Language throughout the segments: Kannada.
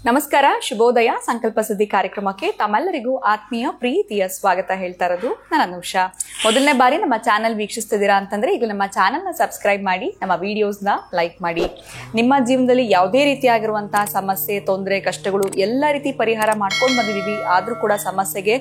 ನಮಸ್ಕಾರ, ಶುಭೋದಯ. ಸಂಕಲ್ಪ ಸುದ್ದಿ ಕಾರ್ಯಕ್ರಮಕ್ಕೆ ತಮ್ಮೆಲ್ಲರಿಗೂ ಆತ್ಮೀಯ ಪ್ರೀತಿಯ ಸ್ವಾಗತ ಹೇಳ್ತಾ ಇರೋದು ನಾನು ಅನುಷಾ. ಮೊದಲನೇ ಬಾರಿ ನಮ್ಮ ಚಾನಲ್ ವೀಕ್ಷಿಸ್ತಿದ್ದೀರಾ ಅಂತಂದ್ರೆ ಈಗ ನಮ್ಮ ಚಾನಲ್ನ ಸಬ್ಸ್ಕ್ರೈಬ್ ಮಾಡಿ, ನಮ್ಮ ವಿಡಿಯೋಸ್ನ ಲೈಕ್ ಮಾಡಿ. ನಿಮ್ಮ ಜೀವನದಲ್ಲಿ ಯಾವುದೇ ರೀತಿಯಾಗಿರುವಂತಹ ಸಮಸ್ಯೆ, ತೊಂದರೆ, ಕಷ್ಟಗಳು ಎಲ್ಲ ರೀತಿ ಪರಿಹಾರ ಮಾಡ್ಕೊಂಡು ಬಂದಿದ್ದೀವಿ. ಆದ್ರೂ ಕೂಡ ಸಮಸ್ಯೆಗೆ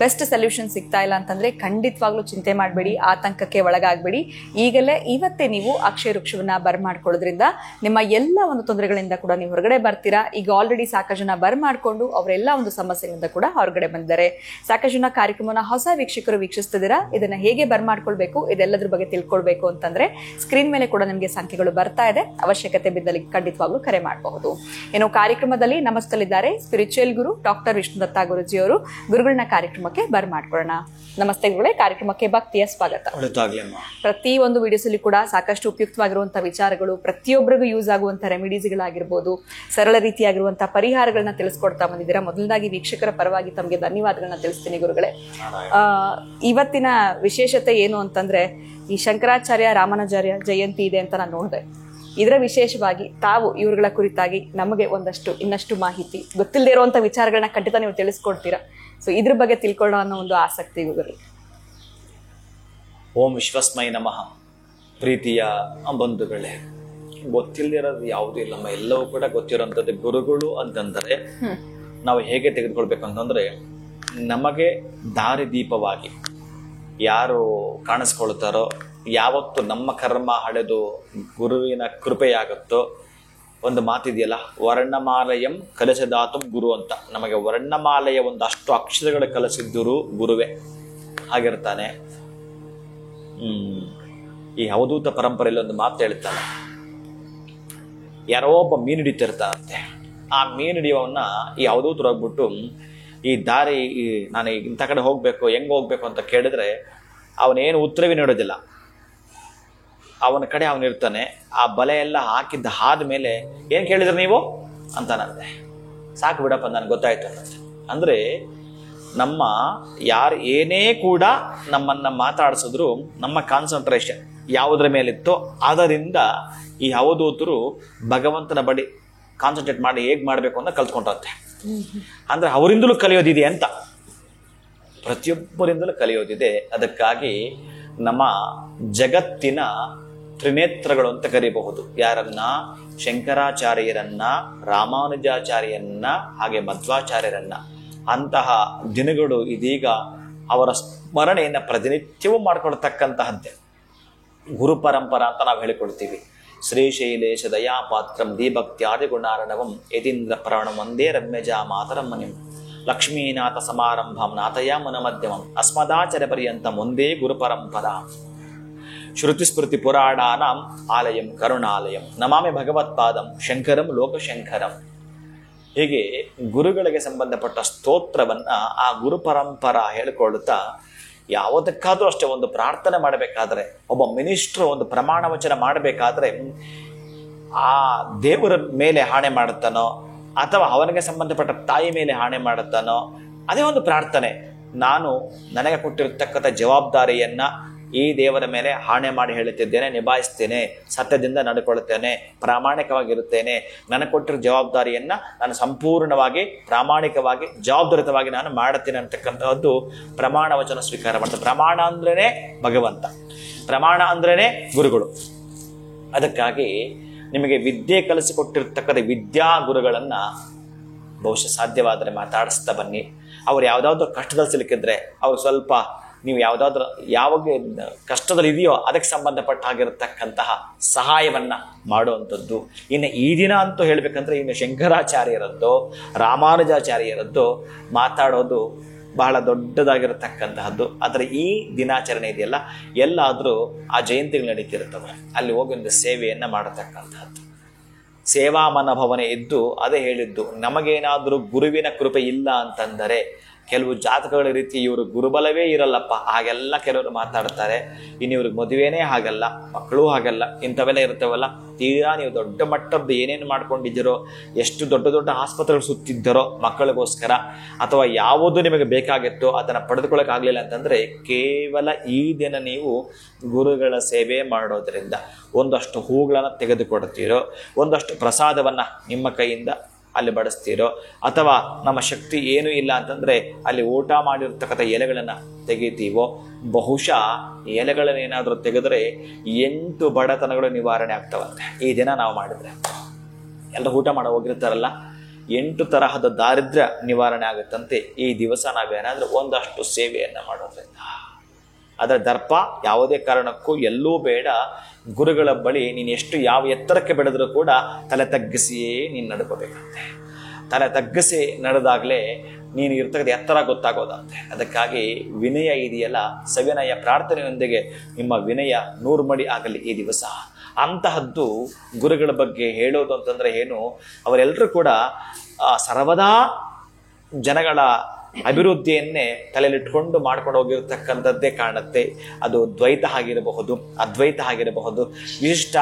ಬೆಸ್ಟ್ ಸೊಲ್ಯೂಷನ್ ಸಿಗ್ತಾ ಇಲ್ಲ ಅಂತಂದ್ರೆ ಖಂಡಿತವಾಗ್ಲೂ ಚಿಂತೆ ಮಾಡಬೇಡಿ, ಆತಂಕಕ್ಕೆ ಒಳಗಾಗಬೇಡಿ. ಈಗಲೇ ಇವತ್ತೇ ನೀವು ಅಕ್ಷಯ ವೃಕ್ಷವನ್ನ ಬರ್ಮಾಡ್ಕೊಳ್ಳೋದ್ರಿಂದ ನಿಮ್ಮ ಎಲ್ಲ ಒಂದು ತೊಂದರೆಗಳಿಂದ ಕೂಡ ನೀವು ಹೊರಗಡೆ ಬರ್ತೀರಾ. ಈಗ ಆಲ್ರೆಡಿ ಸಾಕಷ್ಟು ಜನ ಬರ್ಮಾಡ್ಕೊಂಡು ಅವರೆಲ್ಲ ಒಂದು ಸಮಸ್ಯೆಯಿಂದ ಕೂಡ ಹೊರಗಡೆ ಬಂದಿದ್ದಾರೆ. ಸಾಕಷ್ಟು ಜನ ಕಾರ್ಯಕ್ರಮನ ಹೊಸ ವೀಕ್ಷಕರು ವೀಕ್ಷಿಸ್ತಿದ್ದೀರಾ. ಇದನ್ನ ಹೇಗೆ ಬರ್ಮಾಡ್ಕೊಳ್ಬೇಕು, ಇದೆಲ್ಲದ್ರ ಬಗ್ಗೆ ತಿಳ್ಕೊಳ್ಬೇಕು ಅಂತಂದ್ರೆ ಸ್ಕ್ರೀನ್ ಮೇಲೆ ಕೂಡ ನಿಮಗೆ ಸಂಖ್ಯೆಗಳು ಬರ್ತಾ ಇದೆ. ಅವಶ್ಯಕತೆ ಬಿದ್ದಲ್ಲಿ ಖಂಡಿತವಾಗ್ಲೂ ಕರೆ ಮಾಡಬಹುದು. ಏನೋ ಕಾರ್ಯಕ್ರಮದಲ್ಲಿ ನಮಸ್ಕರಿದ್ದಾರೆ ಸ್ಪಿರಿಚುವಲ್ ಗುರು ಡಾಕ್ಟರ್ ವಿಷ್ಣುದತ್ತ ಗುರುಜಿ ಅವರು. ಗುರುಗಳನ್ನ ಕಾರ್ಯಕ್ರಮಕ್ಕೆ ಬರ್ಮಾಡ್ಕೊಳ್ಳೋಣ. ನಮಸ್ತೆ ಗುರುಗಳೇ, ಕಾರ್ಯಕ್ರಮಕ್ಕೆ ಭಕ್ತಿಯ ಸ್ವಾಗತ. ಪ್ರತಿ ಒಂದು ವಿಡಿಯೋಸ್ ಅಲ್ಲಿ ಕೂಡ ಸಾಕಷ್ಟು ಉಪಯುಕ್ತವಾಗಿರುವಂತಹ ವಿಚಾರಗಳು, ಪ್ರತಿಯೊಬ್ಬರಿಗೂ ಯೂಸ್ ಆಗುವಂತಹ ರೆಮಿಡೀಸ್ಗಳಾಗಿರ್ಬೋದು, ಸರಳ ರೀತಿಯಾಗಿರುವಂತಹ ಪರಿಹಾರಗಳನ್ನ ತಿಳಿಸ್ಕೊಡ್ತಾ ಬಂದಿದ್ದೀರಾ. ಮೊದಲದಾಗಿ ವೀಕ್ಷಕರ ಪರವಾಗಿ ತಮಗೆ ಧನ್ಯವಾದಗಳನ್ನ ತಿಳಿಸ್ತೀನಿ ಗುರುಗಳೇ. ಇವತ್ತಿನ ವಿಶೇಷತೆ ಏನು ಅಂತಂದ್ರೆ, ಈ ಶಂಕರಾಚಾರ್ಯ ರಾಮಾನುಜಾರ್ಯ ಜಯಂತಿ ಇದೆ ಅಂತ ನಾನು ನೋಡಿದೆ. ಇದರ ವಿಶೇಷವಾಗಿ ತಾವು ಇವರುಗಳ ಕುರಿತಾಗಿ ನಮಗೆ ಇನ್ನಷ್ಟು ಮಾಹಿತಿ, ಗೊತ್ತಿಲ್ಲದೆ ಇರುವಂತ ವಿಚಾರಗಳನ್ನ ಖಂಡಿತ ನೀವು ತಿಳಿಸ್ಕೊಡ್ತೀರಾ. ಸೊ ಇದ್ರ ಬಗ್ಗೆ ತಿಳ್ಕೊಳ್ಳೋ ಅನ್ನೋ ಒಂದು ಆಸಕ್ತಿ ಗುರುಗಳು. ಓಂ ವಿಶ್ವಸ್ಮೈ ನಮಃ. ಪ್ರೀತಿಯ ಬಂಧುಗಳೇ, ಗೊತ್ತಿಲ್ಲದಿರೋದು ಯಾವುದೂ ಇಲ್ಲಮ್ಮ, ಎಲ್ಲವೂ ಕೂಡ ಗೊತ್ತಿರೋಂಥದ್ದು. ಗುರುಗಳು ಅಂತಂದರೆ ನಾವು ಹೇಗೆ ತೆಗೆದುಕೊಳ್ಬೇಕು ಅಂತಂದ್ರೆ, ನಮಗೆ ದಾರಿದೀಪವಾಗಿ ಯಾರು ಕಾಣಿಸ್ಕೊಳ್ತಾರೋ, ಯಾವತ್ತು ನಮ್ಮ ಕರ್ಮ ಹಳೆದು ಗುರುವಿನ ಕೃಪೆಯಾಗುತ್ತೋ, ಒಂದು ಮಾತಿದೆಯಲ್ಲ, ವರ್ಣಮಾಲಯಂ ಕಲಸದಾತಂ ಗುರು ಅಂತ. ನಮಗೆ ವರ್ಣಮಾಲೆಯ ಒಂದಷ್ಟು ಅಕ್ಷರಗಳು ಕಲಿಸಿದ್ದರು ಗುರುವೇ ಆಗಿರ್ತಾನೆ. ಈ ಅವಧೂತ ಪರಂಪರೆಯಲ್ಲಿ ಒಂದು ಮಾತು ಹೇಳ್ತಾನೆ. ಯಾರೋ ಒಬ್ಬ ಮೀನು ಹಿಡಿತಿರ್ತಾನಂತೆ. ಆ ಮೀನು ಹಿಡಿಯೋವನ್ನ ಈ ಅವಧೂತರು ಹೋಗ್ಬಿಟ್ಟು, ಈ ದಾರಿ ನಾನು ಇಂಥ ಕಡೆ ಹೋಗ್ಬೇಕು, ಹೆಂಗ್ ಹೋಗ್ಬೇಕು ಅಂತ ಕೇಳಿದ್ರೆ ಅವನೇನು ಉತ್ತರವೇ ನೀಡೋದಿಲ್ಲ. ಅವನ ಕಡೆ ಅವನಿರ್ತಾನೆ. ಆ ಬಲೆ ಎಲ್ಲ ಹಾಕಿದ್ದ ಆದ್ಮೇಲೆ ಏನ್ ಕೇಳಿದ್ರೆ ನೀವು ಅಂತಾನಂತೆ. ಸಾಕು ಬಿಡಪ್ಪ, ನನ್ಗೆ ಗೊತ್ತಾಯ್ತು ಅನ್ನಂತೆ. ಅಂದ್ರೆ ನಮ್ಮ ಯಾರು ಏನೇ ಕೂಡ ನಮ್ಮನ್ನ ಮಾತಾಡಿಸಿದ್ರು ನಮ್ಮ ಕಾನ್ಸಂಟ್ರೇಷನ್ ಯಾವುದ್ರ ಮೇಲಿತ್ತೋ ಅದರಿಂದ ಈ ಅವಧೂತರು ಭಗವಂತನ ಬಳಿ ಕಾನ್ಸಂಟ್ರೇಟ್ ಮಾಡಿ ಹೇಗ್ ಮಾಡ್ಬೇಕು ಅಂತ ಕಲ್ತ್ಕೊಂಡ್ರಂತೆ. ಅಂದ್ರೆ ಅವರಿಂದಲೂ ಕಲಿಯೋದಿದೆ ಅಂತ, ಪ್ರತಿಯೊಬ್ಬರಿಂದಲೂ ಕಲಿಯೋದಿದೆ. ಅದಕ್ಕಾಗಿ ನಮ್ಮ ಜಗತ್ತಿನ ತ್ರಿನೇತ್ರಗಳು ಅಂತ ಕರೀಬಹುದು. ಯಾರನ್ನ? ಶಂಕರಾಚಾರ್ಯರನ್ನ, ರಾಮಾನುಜಾಚಾರ್ಯರನ್ನ, ಹಾಗೆ ಮಧ್ವಾಚಾರ್ಯರನ್ನ. ಅಂತಹ ದಿನಗಳು ಇದೀಗ ಅವರ ಸ್ಮರಣೆಯನ್ನು ಪ್ರತಿನಿತ್ಯವೂ ಮಾಡಿಕೊಳ್ತಕ್ಕಂತಹದ್ದೇ ಗುರು ಪರಂಪರಾ ಅಂತ ನಾವು ಹೇಳಿಕೊಳ್ತೀವಿ. ಶ್ರೀಶೈಲೇಶ ದಯಾಪಾತ್ರಂ ದೀಭಕ್ತ್ಯಾದಿ ಗುಣಾರ್ಣವಂ ಯತೀಂದ್ರ ಪ್ರಾಣ ಒಂದೇ ರಮ್ಯಜಾ ಮಾತರಂ ಮನಿಂ ಲಕ್ಷ್ಮೀನಾಥ ಸಮಾರಂಭಂ ನಾಥಯಾಮನ ಮಧ್ಯಮಂ ಅಸ್ಮದಾಚಾರ್ಯ ಪರ್ಯಂತಂ ಒಂದೇ ಗುರು ಪರಂಪರಾ ಶ್ರುತಿಸ್ಮೃತಿ ಪುರಾಣಾನಾಂ ಆಲಯಂ ಕರುಣಾಲಯಂ ನಮಾಮಿ ಭಗವತ್ಪಾದಂ ಶಂಕರಂ ಲೋಕಶಂಕರಂ. ಹೀಗೆ ಗುರುಗಳಿಗೆ ಸಂಬಂಧಪಟ್ಟ ಸ್ತೋತ್ರವನ್ನ ಆ ಗುರು ಪರಂಪರಾ ಹೇಳಿಕೊಳ್ಳುತ್ತಾ, ಯಾವುದಕ್ಕಾದ್ರೂ ಅಷ್ಟೇ ಒಂದು ಪ್ರಾರ್ಥನೆ ಮಾಡಬೇಕಾದ್ರೆ, ಒಬ್ಬ ಮಿನಿಸ್ಟ್ರು ಒಂದು ಪ್ರಮಾಣ ವಚನ ಮಾಡಬೇಕಾದ್ರೆ ಆ ದೇವರ ಮೇಲೆ ಹಾಣೆ ಮಾಡುತ್ತಾನೋ ಅಥವಾ ಅವನಿಗೆ ಸಂಬಂಧಪಟ್ಟ ತಾಯಿ ಮೇಲೆ ಹಾಣೆ ಮಾಡುತ್ತಾನೋ, ಅದೇ ಒಂದು ಪ್ರಾರ್ಥನೆ. ನಾನು ನನಗೆ ಕೊಟ್ಟಿರತಕ್ಕಂಥ ಜವಾಬ್ದಾರಿಯನ್ನ ಈ ದೇವರ ಮೇಲೆ ಹಾಣೆ ಮಾಡಿ ಹೇಳುತ್ತಿದ್ದೇನೆ, ನಿಭಾಯಿಸ್ತೇನೆ, ಸತ್ಯದಿಂದ ನಡ್ಕೊಳ್ತೇನೆ, ಪ್ರಾಮಾಣಿಕವಾಗಿರುತ್ತೇನೆ. ನನಗೆ ಕೊಟ್ಟಿರೋ ಜವಾಬ್ದಾರಿಯನ್ನ ನಾನು ಸಂಪೂರ್ಣವಾಗಿ ಪ್ರಾಮಾಣಿಕವಾಗಿ ಜವಾಬ್ದಾರಿತವಾಗಿ ನಾನು ಮಾಡುತ್ತೇನೆ ಅಂತಕ್ಕಂಥದ್ದು ಪ್ರಮಾಣ ವಚನ ಸ್ವೀಕಾರ ಮಾಡ್ತಾರೆ. ಪ್ರಮಾಣ ಅಂದ್ರೇನೆ ಭಗವಂತ, ಪ್ರಮಾಣ ಅಂದ್ರೇನೆ ಗುರುಗಳು. ಅದಕ್ಕಾಗಿ ನಿಮಗೆ ವಿದ್ಯೆ ಕಲಿಸಿಕೊಟ್ಟಿರ್ತಕ್ಕಂಥ ವಿದ್ಯಾ ಗುರುಗಳನ್ನ ಬಹುಶಃ ಸಾಧ್ಯವಾದರೆ ಮಾತಾಡಿಸ್ತಾ ಬನ್ನಿ. ಅವ್ರು ಯಾವುದಾದ್ರೂ ಕಷ್ಟದಲ್ಲಿ ಸಿಲುಕಿದ್ರೆ ಅವ್ರು ಸ್ವಲ್ಪ, ನೀವು ಯಾವುದಾದ್ರೂ ಯಾವಾಗ ಕಷ್ಟದಲ್ಲಿ ಇದೆಯೋ ಅದಕ್ಕೆ ಸಂಬಂಧಪಟ್ಟ ಆಗಿರತಕ್ಕಂತಹ ಸಹಾಯವನ್ನ ಮಾಡುವಂಥದ್ದು. ಇನ್ನು ಈ ದಿನ ಅಂತೂ ಹೇಳ್ಬೇಕಂದ್ರೆ ಇನ್ನು ಶಂಕರಾಚಾರ್ಯರದ್ದು, ರಾಮಾನುಜಾಚಾರ್ಯರದ್ದು ಮಾತಾಡೋದು ಬಹಳ ದೊಡ್ಡದಾಗಿರತಕ್ಕಂತಹದ್ದು. ಆದರೆ ಈ ದಿನಾಚರಣೆ ಇದೆಯಲ್ಲ, ಎಲ್ಲಾದರೂ ಆ ಜಯಂತಿಗಳು ನಡೀತಿರ್ತವೆ, ಅಲ್ಲಿ ಹೋಗಿ ಒಂದು ಸೇವೆಯನ್ನ ಮಾಡತಕ್ಕಂತಹದ್ದು. ಸೇವಾ ಮನೋಭಾವನೆ ಇದ್ದು ಅದೇ ಹೇಳಿದ್ದು, ನಮಗೇನಾದರೂ ಗುರುವಿನ ಕೃಪೆ ಇಲ್ಲ ಅಂತಂದರೆ ಕೆಲವು ಜಾತಕಗಳ ರೀತಿ ಇವರು ಗುರುಬಲವೇ ಇರಲ್ಲಪ್ಪ ಹಾಗೆಲ್ಲ ಕೆಲವರು ಮಾತಾಡ್ತಾರೆ. ಇನ್ನು ಇವ್ರಿಗೆ ಮದುವೆನೇ ಹಾಗಲ್ಲ, ಮಕ್ಕಳು ಹಾಗಲ್ಲ, ಇಂಥವೆಲ್ಲ ಇರ್ತವಲ್ಲ. ತೀರಾ ನೀವು ದೊಡ್ಡ ಮಟ್ಟದ್ದು ಏನೇನು ಮಾಡ್ಕೊಂಡಿದ್ದೀರೋ, ಎಷ್ಟು ದೊಡ್ಡ ದೊಡ್ಡ ಆಸ್ಪತ್ರೆಗಳು ಸುತ್ತಿದ್ದರೋ ಮಕ್ಕಳಿಗೋಸ್ಕರ, ಅಥವಾ ಯಾವುದು ನಿಮಗೆ ಬೇಕಾಗಿತ್ತೋ ಅದನ್ನು ಪಡೆದುಕೊಳ್ಳೋಕ್ಕಾಗಲಿಲ್ಲ ಅಂತಂದರೆ ಕೇವಲ ಈ ದಿನ ನೀವು ಗುರುಗಳ ಸೇವೆ ಮಾಡೋದ್ರಿಂದ ಒಂದಷ್ಟು ಹೂಗಳನ್ನು ತೆಗೆದುಕೊಡ್ತೀರೋ, ಒಂದಷ್ಟು ಪ್ರಸಾದವನ್ನು ನಿಮ್ಮ ಕೈಯಿಂದ ಅಲ್ಲಿ ಬಡಿಸ್ತೀರೋ, ಅಥವಾ ನಮ್ಮ ಶಕ್ತಿ ಏನೂ ಇಲ್ಲ ಅಂತಂದರೆ ಅಲ್ಲಿ ಊಟ ಮಾಡಿರ್ತಕ್ಕಂಥ ಎಲೆಗಳನ್ನು ತೆಗಿತೀವೋ, ಬಹುಶಃ ಎಲೆಗಳನ್ನೇನಾದರೂ ತೆಗೆದರೆ 8 ಬಡತನಗಳು ನಿವಾರಣೆ ಆಗ್ತಾವಂತೆ ಈ ದಿನ ನಾವು ಮಾಡಿದರೆ. ಎಲ್ಲರೂ ಊಟ ಮಾಡೋ ಹೋಗಿರ್ತಾರಲ್ಲ, 8 ತರಹದ ದಾರಿದ್ರ್ಯ ನಿವಾರಣೆ ಆಗುತ್ತಂತೆ ಈ ದಿವಸ ನಾವೇನಾದರೂ ಒಂದಷ್ಟು ಸೇವೆಯನ್ನು ಮಾಡೋದ್ರಿಂದ. ಅದರ ದರ್ಪ ಯಾವುದೇ ಕಾರಣಕ್ಕೂ ಎಲ್ಲೂ ಬೇಡ. ಗುರುಗಳ ಬಳಿ ನೀನು ಎಷ್ಟು ಯಾವ ಎತ್ತರಕ್ಕೆ ಬೆಳೆದರೂ ಕೂಡ ತಲೆ ತಗ್ಗಿಸಿಯೇ ನೀನು ನಡ್ಕೋಬೇಕಂತೆ. ತಲೆ ತಗ್ಗಿಸಿ ನಡೆದಾಗಲೇ ನೀನು ಇರ್ತಕ್ಕಂಥ ಎತ್ತರ ಗೊತ್ತಾಗೋದಂತೆ. ಅದಕ್ಕಾಗಿ ವಿನಯ ಇದೆಯಲ್ಲ, ಸವಿನಯ ಪ್ರಾರ್ಥನೆಯೊಂದಿಗೆ ನಿಮ್ಮ ವಿನಯ 100 ಮಡಿ ಆಗಲಿ ಈ ದಿವಸ. ಅಂತಹದ್ದು ಗುರುಗಳ ಬಗ್ಗೆ ಹೇಳೋದು ಅಂತಂದರೆ ಏನು, ಅವರೆಲ್ಲರೂ ಕೂಡ ಸರ್ವದಾ ಜನಗಳ ಅಭಿವೃದ್ಧಿಯನ್ನೇ ತಲೆಯಲ್ಲಿಟ್ಕೊಂಡು ಮಾಡ್ಕೊಂಡು ಹೋಗಿರ್ತಕ್ಕಂಥದ್ದೇ ಕಾಣುತ್ತೆ. ಅದು ದ್ವೈತ ಆಗಿರಬಹುದು, ಅದ್ವೈತ ಆಗಿರಬಹುದು, ವಿಶಿಷ್ಟ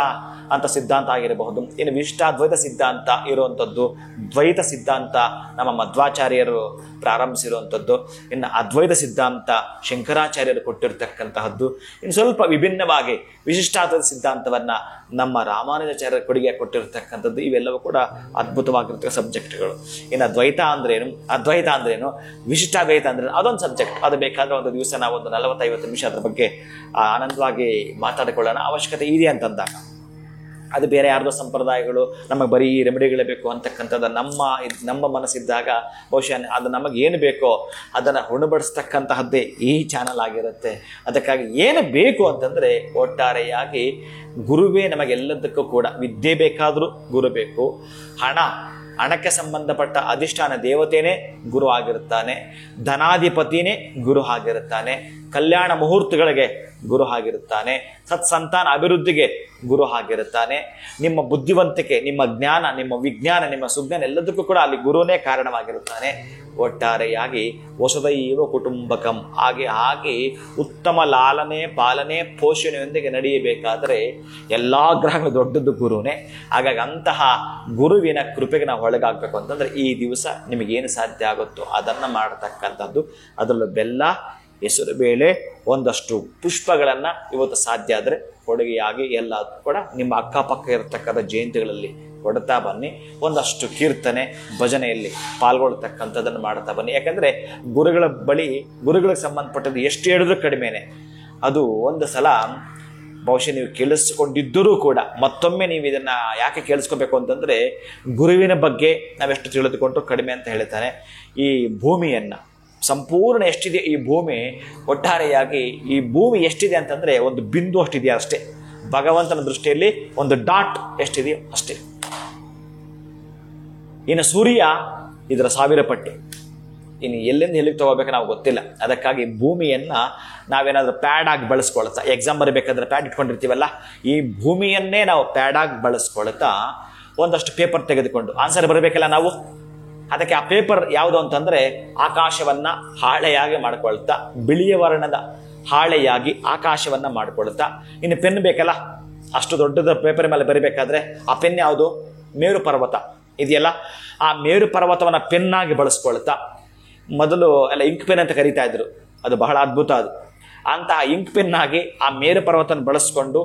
ಅಂತ ಸಿದ್ಧಾಂತ ಆಗಿರಬಹುದು. ಇನ್ನು ವಿಶಿಷ್ಟಾದ್ವೈತ ಸಿದ್ಧಾಂತ ಇರುವಂಥದ್ದು, ದ್ವೈತ ಸಿದ್ಧಾಂತ ನಮ್ಮ ಮಧ್ವಾಚಾರ್ಯರು ಪ್ರಾರಂಭಿಸಿರುವಂಥದ್ದು, ಇನ್ನು ಅದ್ವೈತ ಸಿದ್ಧಾಂತ ಶಂಕರಾಚಾರ್ಯರು ಕೊಟ್ಟಿರ್ತಕ್ಕಂತಹದ್ದು, ಇನ್ನು ಸ್ವಲ್ಪ ವಿಭಿನ್ನವಾಗಿ ವಿಶಿಷ್ಟಾದ್ವೈತ ಸಿದ್ಧಾಂತವನ್ನು ನಮ್ಮ ರಾಮಾನುಜಾಚಾರ್ಯರ ಕೊಡುಗೆ ಕೊಟ್ಟಿರ್ತಕ್ಕಂಥದ್ದು. ಇವೆಲ್ಲವೂ ಕೂಡ ಅದ್ಭುತವಾಗಿರ್ತಕ್ಕ ಸಬ್ಜೆಕ್ಟ್ಗಳು. ಇನ್ನು ದ್ವೈತ ಅಂದ್ರೇನು, ಅದ್ವೈತ ಅಂದ್ರೇನು, ವಿಶಿಷ್ಟಾದ್ವೈತ ಅಂದ್ರೆ ಅದೊಂದು ಸಬ್ಜೆಕ್ಟ್. ಅದು ಬೇಕಾದ್ರೆ ಒಂದು ದಿವಸ ನಾವು ಒಂದು 40-50 ನಿಮಿಷ ಅದ್ರ ಬಗ್ಗೆ ಆನಂದವಾಗಿ ಮಾತಾಡಿಕೊಳ್ಳೋಣ ಅವಶ್ಯಕತೆ ಇದೆ ಅಂತಂದಾಗ. ಅದು ಬೇರೆ ಯಾರ್ದೋ ಸಂಪ್ರದಾಯಗಳು ನಮಗೆ ಬರೀ ರೆಮಿಡಿಗಳೇ ಬೇಕು ಅಂತಕ್ಕಂಥದ್ದು ನಮ್ಮ ಮನಸ್ಸಿದ್ದಾಗ ಬಹುಶಃ ಅದು ನಮಗೆ ಏನು ಬೇಕೋ ಅದನ್ನು ಉಣಬಡಿಸ್ತಕ್ಕಂತಹದ್ದೇ ಈ ಚಾನಲ್ ಆಗಿರುತ್ತೆ. ಅದಕ್ಕಾಗಿ ಏನು ಬೇಕು ಅಂತಂದರೆ ಒಟ್ಟಾರೆಯಾಗಿ ಗುರುವೇ ನಮಗೆಲ್ಲದಕ್ಕೂ ಕೂಡ. ವಿದ್ಯೆ ಬೇಕಾದರೂ ಗುರು ಬೇಕು, ಹಣಕ್ಕೆ ಸಂಬಂಧಪಟ್ಟ ಅಧಿಷ್ಠಾನ ದೇವತೆಯೇ ಗುರು ಆಗಿರುತ್ತಾನೆ, ಧನಾಧಿಪತಿನೇ ಗುರು ಆಗಿರುತ್ತಾನೆ, ಕಲ್ಯಾಣ ಮುಹೂರ್ತಗಳಿಗೆ ಗುರು ಆಗಿರುತ್ತಾನೆ, ಸತ್ಸಂತಾನ ಅಭಿವೃದ್ಧಿಗೆ ಗುರು ಆಗಿರುತ್ತಾನೆ, ನಿಮ್ಮ ಬುದ್ಧಿವಂತಿಕೆ, ನಿಮ್ಮ ಜ್ಞಾನ, ನಿಮ್ಮ ವಿಜ್ಞಾನ, ನಿಮ್ಮ ಸುಜ್ಞಾನ ಎಲ್ಲದಕ್ಕೂ ಕೂಡ ಅಲ್ಲಿ ಗುರುನೇ ಕಾರಣವಾಗಿರುತ್ತಾನೆ. ಒಟ್ಟಾರೆಯಾಗಿ ವಸುದೈವ ಕುಟುಂಬಕಂ ಹಾಗೆ ಉತ್ತಮ ಲಾಲನೆ ಪಾಲನೆ ಪೋಷಣೆಯೊಂದಿಗೆ ನಡೆಯಬೇಕಾದರೆ ಎಲ್ಲ ಗ್ರಹಗಳು ದೊಡ್ಡದ್ದು ಗುರುನೇ. ಹಾಗಾಗಿ ಅಂತಹ ಗುರುವಿನ ಕೃಪೆಗೆ ನಾವು ಒಳಗಾಗಬೇಕು ಅಂತಂದರೆ ಈ ದಿವಸ ನಿಮಗೇನು ಸಾಧ್ಯ ಆಗುತ್ತೋ ಅದನ್ನು ಮಾಡತಕ್ಕಂಥದ್ದು. ಅದರಲ್ಲೂ ಬೆಲ್ಲ, ಹೆಸರು ಬೇಳೆ, ಒಂದಷ್ಟು ಪುಷ್ಪಗಳನ್ನು ಇವತ್ತು ಸಾಧ್ಯ ಆದರೆ ಕೊಡುಗೆಯಾಗಿ ಎಲ್ಲ ಕೂಡ ನಿಮ್ಮ ಅಕ್ಕಪಕ್ಕ ಇರತಕ್ಕಂಥ ಜಯಂತಿಗಳಲ್ಲಿ ಕೊಡ್ತಾ ಬನ್ನಿ. ಒಂದಷ್ಟು ಕೀರ್ತನೆ ಭಜನೆಯಲ್ಲಿ ಪಾಲ್ಗೊಳ್ತಕ್ಕಂಥದ್ದನ್ನು ಮಾಡ್ತಾ ಬನ್ನಿ. ಯಾಕಂದರೆ ಗುರುಗಳ ಬಳಿ ಗುರುಗಳಿಗೆ ಸಂಬಂಧಪಟ್ಟದ್ದು ಎಷ್ಟು ಹೇಳಿದ್ರೂ ಕಡಿಮೆನೆ. ಅದು ಒಂದು ಸಲ ಬಹುಶಃ ನೀವು ಕೇಳಿಸ್ಕೊಂಡಿದ್ದರೂ ಕೂಡ ಮತ್ತೊಮ್ಮೆ ನೀವು ಇದನ್ನು ಯಾಕೆ ಕೇಳಿಸ್ಕೋಬೇಕು ಅಂತಂದರೆ ಗುರುವಿನ ಬಗ್ಗೆ ನಾವೆಷ್ಟು ತಿಳಿದುಕೊಂಡ್ರು ಕಡಿಮೆ ಅಂತ ಹೇಳ್ತಾನೆ. ಈ ಭೂಮಿಯನ್ನು ಸಂಪೂರ್ಣ ಎಷ್ಟಿದೆ ಈ ಭೂಮಿ, ಒಟ್ಟಾರೆಯಾಗಿ ಈ ಭೂಮಿ ಎಷ್ಟಿದೆ ಅಂತಂದರೆ ಒಂದು ಬಿಂದು ಅಷ್ಟಿದೆಯಾ ಅಷ್ಟೇ. ಭಗವಂತನ ದೃಷ್ಟಿಯಲ್ಲಿ ಒಂದು ಡಾಟ್ ಎಷ್ಟಿದೆಯೋ ಅಷ್ಟೇ. ಇನ್ನು ಸೂರ್ಯ ಇದರ 1000 ಪಟ್ಟು. ಇನ್ನು ಎಲ್ಲಿಂದ ಎಲ್ಲಿಗೆ ತಗೋಬೇಕು ನಾವು ಗೊತ್ತಿಲ್ಲ. ಅದಕ್ಕಾಗಿ ಭೂಮಿಯನ್ನು ನಾವೇನಾದರೂ ಪ್ಯಾಡ್ ಆಗಿ ಬಳಸ್ಕೊಳ್ತಾ, ಎಕ್ಸಾಮ್ ಬರಬೇಕಾದ್ರೆ ಪ್ಯಾಡ್ ಇಟ್ಕೊಂಡಿರ್ತೀವಲ್ಲ, ಈ ಭೂಮಿಯನ್ನೇ ನಾವು ಪ್ಯಾಡ್ ಆಗಿ ಬಳಸ್ಕೊಳ್ತಾ ಒಂದಷ್ಟು ಪೇಪರ್ ತೆಗೆದುಕೊಂಡು ಆನ್ಸರ್ ಬರಬೇಕಲ್ಲ ನಾವು. ಅದಕ್ಕೆ ಆ ಪೇಪರ್ ಯಾವುದು ಅಂತಂದರೆ ಆಕಾಶವನ್ನು ಹಾಳೆಯಾಗಿ ಮಾಡ್ಕೊಳ್ತಾ, ಬಿಳಿಯ ವರ್ಣದ ಹಾಳೆಯಾಗಿ ಆಕಾಶವನ್ನು ಮಾಡ್ಕೊಳ್ತಾ. ಇನ್ನು ಪೆನ್ ಬೇಕಲ್ಲ, ಅಷ್ಟು ದೊಡ್ಡದ ಪೇಪರ್ ಮೇಲೆ ಬರೀಬೇಕಾದ್ರೆ ಆ ಪೆನ್ ಯಾವುದು? ಮೇರು ಪರ್ವತ ಇದೆಯಲ್ಲ, ಆ ಮೇರು ಪರ್ವತವನ್ನು ಪೆನ್ನಾಗಿ ಬಳಸ್ಕೊಳ್ತಾ. ಮೊದಲು ಎಲ್ಲ ಇಂಕ್ ಪೆನ್ ಅಂತ ಕರೀತಾ ಇದ್ರು, ಅದು ಬಹಳ ಅದ್ಭುತ. ಅದು ಅಂತಹ ಇಂಕ್ ಪೆನ್ನಾಗಿ ಆ ಮೇರು ಪರ್ವತವನ್ನು ಬಳಸ್ಕೊಂಡು,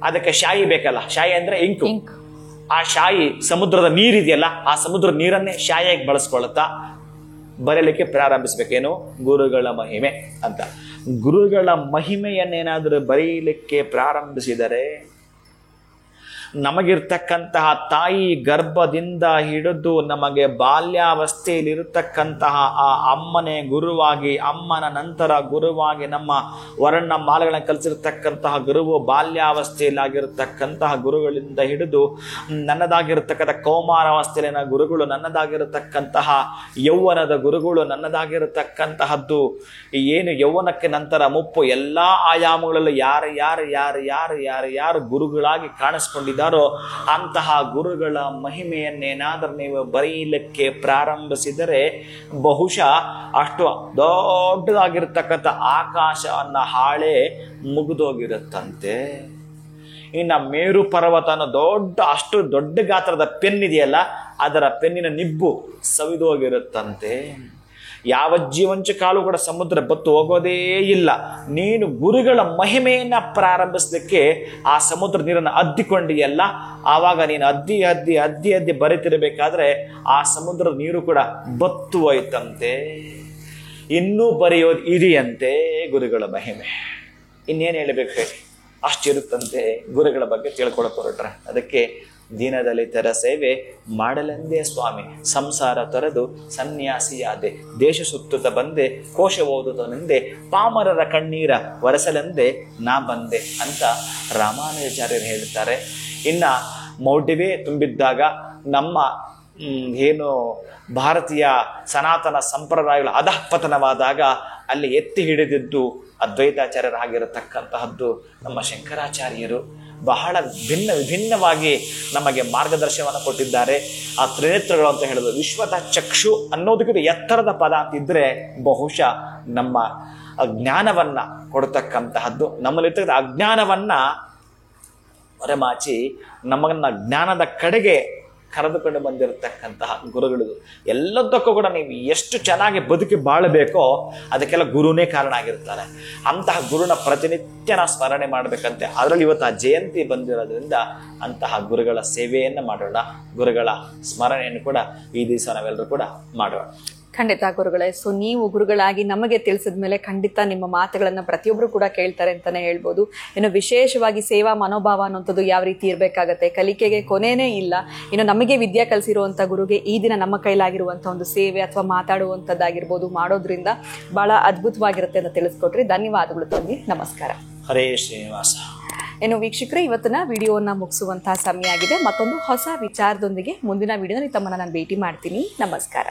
ಅದಕ್ಕೆ ಶಾಯಿ ಬೇಕಲ್ಲ, ಶಾಯಿ ಅಂದರೆ ಇಂಕು. ಆ ಶಾಯಿ ಸಮುದ್ರದ ನೀರಿದೆಯಲ್ಲ, ಆ ಸಮುದ್ರದ ನೀರನ್ನೇ ಶಾಯಿಯಾಗಿ ಬಳಸ್ಕೊಳ್ತಾ ಬರೀಲಿಕ್ಕೆ ಪ್ರಾರಂಭಿಸ್ಬೇಕೇನು? ಗುರುಗಳ ಮಹಿಮೆ ಅಂತ. ಗುರುಗಳ ಮಹಿಮೆಯನ್ನೇನಾದರೂ ಬರೀಲಿಕ್ಕೆ ಪ್ರಾರಂಭಿಸಿದರೆ ನಮಗಿರ್ತಕ್ಕಂತಹ ತಾಯಿ ಗರ್ಭದಿಂದ ಹಿಡಿದು ನಮಗೆ ಬಾಲ್ಯಾವಸ್ಥೆಯಲ್ಲಿರತಕ್ಕಂತಹ ಆ ಅಮ್ಮನೇ ಗುರುವಾಗಿ, ಅಮ್ಮನ ನಂತರ ಗುರುವಾಗಿ ನಮ್ಮ ವರ್ಣ ಮಾಲೆಗಳನ್ನು ಕಲಿಸಿರ್ತಕ್ಕಂತಹ ಗುರುವು ಬಾಲ್ಯಾವಸ್ಥೆಯಲ್ಲಾಗಿರ್ತಕ್ಕಂತಹ ಗುರುಗಳಿಂದ ಹಿಡಿದು ನನ್ನದಾಗಿರ್ತಕ್ಕಂಥ ಕೌಮಾರಾವಸ್ಥೆಯಲ್ಲಿನ ಗುರುಗಳು, ನನ್ನದಾಗಿರತಕ್ಕಂತಹ ಯೌವನದ ಗುರುಗಳು, ನನ್ನದಾಗಿರತಕ್ಕಂತಹದ್ದು ಏನು ಯೌವನಕ್ಕೆ ನಂತರ ಮುಪ್ಪು, ಎಲ್ಲ ಆಯಾಮಗಳಲ್ಲೂ ಯಾರು ಗುರುಗಳಾಗಿ ಕಾಣಿಸ್ಕೊಂಡಿದ್ದಾರೆ ಇದ್ದಾರೋ ಅಂತಹ ಗುರುಗಳ ಮಹಿಮೆಯನ್ನೇನಾದರೂ ನೀವು ಬರೆಯಲಿಕ್ಕೆ ಪ್ರಾರಂಭಿಸಿದರೆ ಬಹುಶಃ ಅಷ್ಟು ದೊಡ್ಡದಾಗಿರ್ತಕ್ಕಂಥ ಆಕಾಶವನ್ನ ಹಾಳೆ ಮುಗಿದೋಗಿರುತ್ತಂತೆ. ಇನ್ನು ಮೇರು ಪರ್ವತನ ಅಷ್ಟು ದೊಡ್ಡ ಗಾತ್ರದ ಪೆನ್ ಇದೆಯಲ್ಲ, ಅದರ ಪೆನ್ನಿನ ನಿಬ್ಬು ಸವಿದೋಗಿರುತ್ತಂತೆ. ಯಾವ ಜೀವಂಚ ಕಾಲು ಕೂಡ ಸಮುದ್ರ ಬತ್ತು ಹೋಗೋದೇ ಇಲ್ಲ. ನೀನು ಗುರುಗಳ ಮಹಿಮೆಯನ್ನ ಪ್ರಾರಂಭಿಸಲಿಕ್ಕೆ ಆ ಸಮುದ್ರ ನೀರನ್ನು ಅದ್ದಿಕೊಂಡಿಯಲ್ಲ, ಆವಾಗ ನೀನು ಅದ್ದಿ ಅದ್ದಿ ಅದ್ದಿ ಅದ್ದಿ ಬರಿತಿರಬೇಕಾದ್ರೆ ಆ ಸಮುದ್ರದ ನೀರು ಕೂಡ ಬತ್ತು ಹೋಯ್ತಂತೆ. ಇನ್ನೂ ಬರೆಯೋದು ಇದೆಯಂತೆ ಗುರುಗಳ ಮಹಿಮೆ. ಇನ್ನೇನು ಹೇಳಬೇಕು ಹೇಳಿ, ಅಷ್ಟಿರುತ್ತಂತೆ ಗುರುಗಳ ಬಗ್ಗೆ ತಿಳ್ಕೊಳಕ್ ಹೊರಟ್ರೆ. ಅದಕ್ಕೆ ದೀನದಲಿತರ ಸೇವೆ ಮಾಡಲೆಂದೇ ಸ್ವಾಮಿ, ಸಂಸಾರ ತೊರೆದು ಸನ್ಯಾಸಿಯಾದೆ, ದೇಶ ಸುತ್ತುತ್ತ ಬಂದೆ, ಕೋಶ ಓದುತ್ತನೆಂದೆ, ಪಾಮರರ ಕಣ್ಣೀರ ಒರೆಸಲೆಂದೇ ನಾ ಬಂದೆ ಅಂತ ರಾಮಾನುಜಾಚಾರ್ಯರು ಹೇಳ್ತಾರೆ. ಇನ್ನ ಮೌಢ್ಯವೇ ತುಂಬಿದ್ದಾಗ, ನಮ್ಮ ಏನು ಭಾರತೀಯ ಸನಾತನ ಸಂಪ್ರದಾಯಗಳು ಅಧಃಪತನವಾದಾಗ ಅಲ್ಲಿ ಎತ್ತಿ ಹಿಡಿದಿದ್ದು ಅದ್ವೈತಾಚಾರ್ಯರಾಗಿರತಕ್ಕಂತಹದ್ದು ನಮ್ಮ ಶಂಕರಾಚಾರ್ಯರು. ಬಹಳ ವಿಭಿನ್ನವಾಗಿ ನಮಗೆ ಮಾರ್ಗದರ್ಶನವನ್ನು ಕೊಟ್ಟಿದ್ದಾರೆ. ಆ ತ್ರಿನೇತ್ರಗಳು ಅಂತ ಹೇಳೋದು ವಿಶ್ವದ ಚಕ್ಷು ಅನ್ನೋದಕ್ಕಿಂತ ಎತ್ತರದ ಪದ ಅಂತಿದ್ರೆ ಬಹುಶಃ ನಮ್ಮ ಜ್ಞಾನವನ್ನ ಕೊಡ್ತಕ್ಕಂತಹದ್ದು. ನಮ್ಮಲ್ಲಿರ್ತಕ್ಕಂಥ ಅಜ್ಞಾನವನ್ನ ಹೊರಮಾಚಿ ನಮ್ಮನ್ನ ಜ್ಞಾನದ ಕಡೆಗೆ ಕರೆದುಕೊಂಡು ಬಂದಿರತಕ್ಕಂತಹ ಗುರುಗಳು. ಎಲ್ಲದಕ್ಕೂ ಕೂಡ ನೀವು ಎಷ್ಟು ಚೆನ್ನಾಗಿ ಬದುಕಿ ಬಾಳಬೇಕೋ ಅದಕ್ಕೆಲ್ಲ ಗುರುನೇ ಕಾರಣ ಆಗಿರ್ತಾರೆ. ಅಂತಹ ಗುರುನ ಪ್ರತಿನಿತ್ಯ ನಾವು ಸ್ಮರಣೆ ಮಾಡಬೇಕಂತೆ. ಅದರಲ್ಲಿ ಇವತ್ತು ಆ ಜಯಂತಿ ಬಂದಿರೋದ್ರಿಂದ ಅಂತಹ ಗುರುಗಳ ಸೇವೆಯನ್ನು ಮಾಡೋಣ, ಗುರುಗಳ ಸ್ಮರಣೆಯನ್ನು ಕೂಡ ಈ ದಿವಸ ನಾವೆಲ್ಲರೂ ಕೂಡ ಮಾಡೋಣ. ಖಂಡಿತ ಗುರುಗಳೇ. ಸೊ ನೀವು ಗುರುಗಳಾಗಿ ನಮಗೆ ತಿಳಿಸಿದ ಮೇಲೆ ಖಂಡಿತ ನಿಮ್ಮ ಮಾತುಗಳನ್ನ ಪ್ರತಿಯೊಬ್ಬರು ಕೂಡ ಕೇಳ್ತಾರೆ ಅಂತಾನೆ ಹೇಳ್ಬೋದು. ಇನ್ನು ವಿಶೇಷವಾಗಿ ಸೇವಾ ಮನೋಭಾವ ಅನ್ನೋಂಥದ್ದು ಯಾವ ರೀತಿ ಇರಬೇಕಾಗತ್ತೆ, ಕಲಿಕೆಗೆ ಕೊನೆನೇ ಇಲ್ಲ. ಇನ್ನು ನಮಗೆ ವಿದ್ಯೆ ಕಲಿಸಿರುವಂಥ ಗುರುಗೆ ಈ ದಿನ ನಮ್ಮ ಕೈಲಾಗಿರುವಂಥ ಒಂದು ಸೇವೆ ಅಥವಾ ಮಾತಾಡುವಂಥದ್ದಾಗಿರ್ಬೋದು ಮಾಡೋದ್ರಿಂದ ಬಹಳ ಅದ್ಭುತವಾಗಿರುತ್ತೆ ಅಂತ ತಿಳಿಸ್ಕೊಟ್ರಿ. ಧನ್ಯವಾದಗಳು ತಂಗಿ. ನಮಸ್ಕಾರ. ಹರೇ ಶ್ರೀನಿವಾಸ. ಇನ್ನು ವೀಕ್ಷಕರೇ, ಇವತ್ತಿನ ವಿಡಿಯೋನ ಮುಗಿಸುವಂತಹ ಸಮಯ ಆಗಿದೆ. ಮತ್ತೊಂದು ಹೊಸ ವಿಚಾರದೊಂದಿಗೆ ಮುಂದಿನ ವಿಡಿಯೋದಲ್ಲಿ ತಮ್ಮನ್ನ ನಾನು ಭೇಟಿ ಮಾಡ್ತೀನಿ. ನಮಸ್ಕಾರ.